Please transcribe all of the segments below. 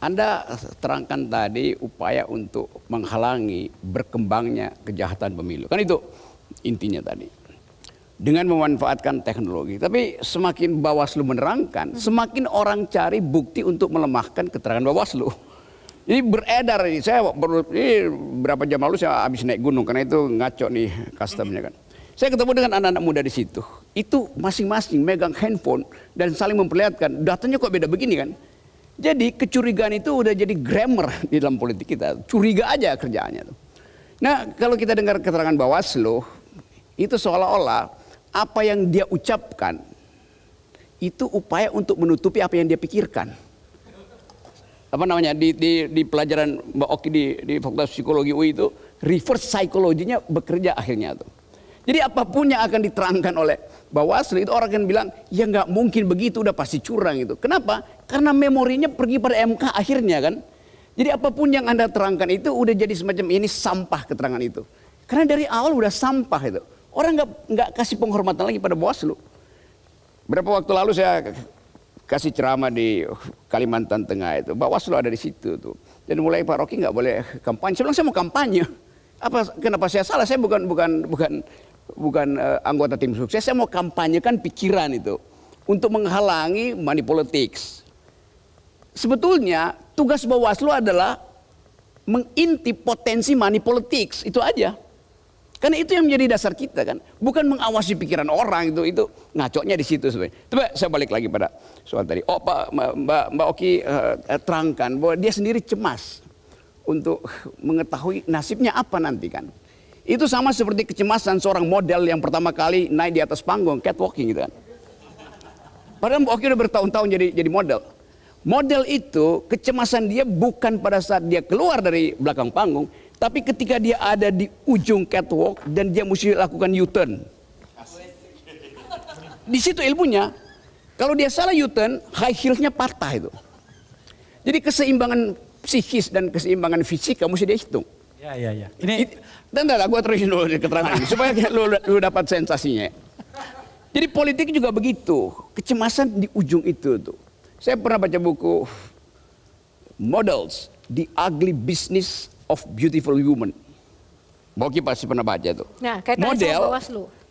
Anda terangkan tadi upaya untuk menghalangi berkembangnya kejahatan pemilu. Kan itu intinya tadi. Dengan memanfaatkan teknologi. Tapi semakin Bawaslu menerangkan, semakin orang cari bukti untuk melemahkan keterangan Bawaslu. Jadi beredar, ini berapa jam lalu saya habis naik gunung, karena itu ngaco nih customnya kan. Saya ketemu dengan anak-anak muda di situ. Itu masing-masing megang handphone dan saling memperlihatkan, datanya kok beda begini kan. Jadi kecurigaan itu udah jadi grammar di dalam politik kita. Curiga aja kerjaannya tuh. Nah, kalau kita dengar keterangan Bawaslu, itu seolah-olah apa yang dia ucapkan itu upaya untuk menutupi apa yang dia pikirkan. Apa namanya di pelajaran Mbak Oki di Fakultas Psikologi UI itu reverse psychology-nya bekerja akhirnya tuh. Jadi apapun yang akan diterangkan oleh Bawaslu itu orang akan bilang ya nggak mungkin begitu, udah pasti curang itu. Kenapa? Karena memorinya pergi pada MK akhirnya kan. Jadi apapun yang Anda terangkan itu udah jadi semacam ini sampah keterangan itu. Karena dari awal udah sampah itu. Orang nggak kasih penghormatan lagi pada Bawaslu. Berapa waktu lalu saya kasih ceramah di Kalimantan Tengah itu, Bawaslu ada di situ tuh. Dan mulai Pak Rocky nggak boleh kampanye. Saya bilang saya mau kampanye. Kenapa saya salah? Saya bukan anggota tim sukses. Saya mau kampanyekan pikiran itu untuk menghalangi money politics. Sebetulnya tugas Bawaslu adalah mengintip potensi money politics, itu aja. Karena itu yang menjadi dasar kita kan, bukan mengawasi pikiran orang itu ngacoknya di situ sebenarnya. Coba saya balik lagi pada soal tadi. Oh Mbak Oki terangkan bahwa dia sendiri cemas untuk mengetahui nasibnya apa nanti kan. Itu sama seperti kecemasan seorang model yang pertama kali naik di atas panggung, catwalking gitu kan. Padahal Mbak Oki udah bertahun-tahun jadi model. Model itu kecemasan dia bukan pada saat dia keluar dari belakang panggung, tapi ketika dia ada di ujung catwalk dan dia mesti lakukan U-turn. Di situ ilmunya. Kalau dia salah U-turn, high heels-nya patah itu. Jadi keseimbangan psikis dan keseimbangan fisik kamu mesti dihitung. Ya. Dan gue terusin dulu di keterangan ini supaya lu dapat sensasinya. Jadi politik juga begitu, kecemasan di ujung itu tuh. Saya pernah baca buku Models, The Ugly Business of Beautiful Women. Boki pasti pernah baca tuh. Nah,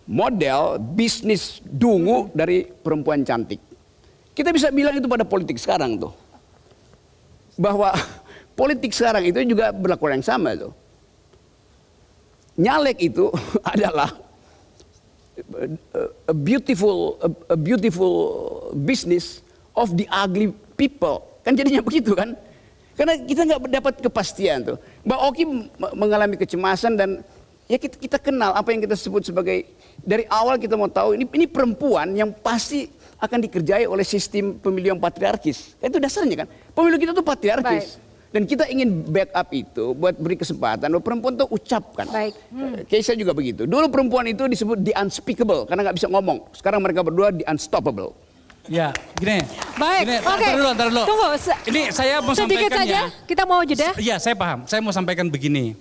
model bisnis dungu dari perempuan cantik. Kita bisa bilang itu pada politik sekarang tuh. Bahwa politik sekarang itu juga berlaku yang sama tuh. Nyalek itu adalah a beautiful business of the ugly people. Kan jadinya begitu kan? Karena kita nggak dapat kepastian tuh. Mbak Oki mengalami kecemasan dan ya kita kenal apa yang kita sebut sebagai dari awal kita mau tahu ini perempuan yang pasti akan dikerjai oleh sistem pemilu yang patriarkis. Itu dasarnya kan. Pemilu kita tuh patriarkis. Baik. Dan kita ingin backup itu buat beri kesempatan bahwa perempuan tuh ucapkan. Baik. Keisha juga begitu. Dulu perempuan itu disebut the unspeakable karena nggak bisa ngomong. Sekarang mereka berdua the unstoppable. Ya, gini. Baik, oke. Ntar dulu. Tunggu. Ini saya mau sedikit sampaikan saja, kita mau jeda. Iya, saya paham. Saya mau sampaikan begini.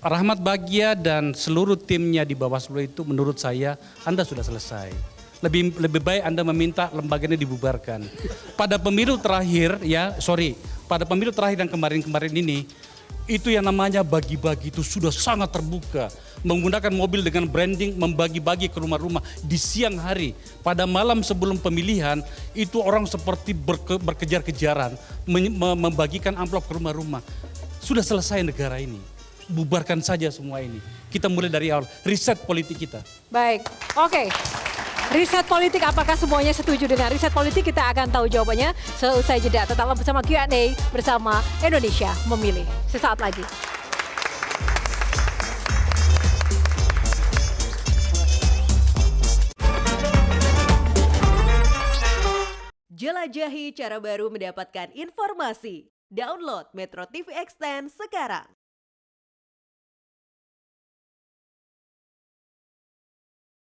Rahmat Bagja dan seluruh timnya di Bawaslu itu menurut saya Anda sudah selesai. Lebih baik Anda meminta lembaganya dibubarkan. Pada pemilu terakhir pada pemilu terakhir yang kemarin-kemarin ini, itu yang namanya bagi-bagi itu sudah sangat terbuka. Menggunakan mobil dengan branding, membagi-bagi ke rumah-rumah di siang hari. Pada malam sebelum pemilihan, itu orang seperti berkejar-kejaran, membagikan amplop ke rumah-rumah. Sudah selesai negara ini. Bubarkan saja semua ini. Kita mulai dari awal, riset politik kita. Baik, oke. Riset politik, apakah semuanya setuju dengan riset politik? Kita akan tahu jawabannya seusai jeda. Tetaplah bersama Q&A bersama Indonesia Memilih. Sesaat lagi. Jelajahi cara baru mendapatkan informasi. Download Metro TV Extend sekarang.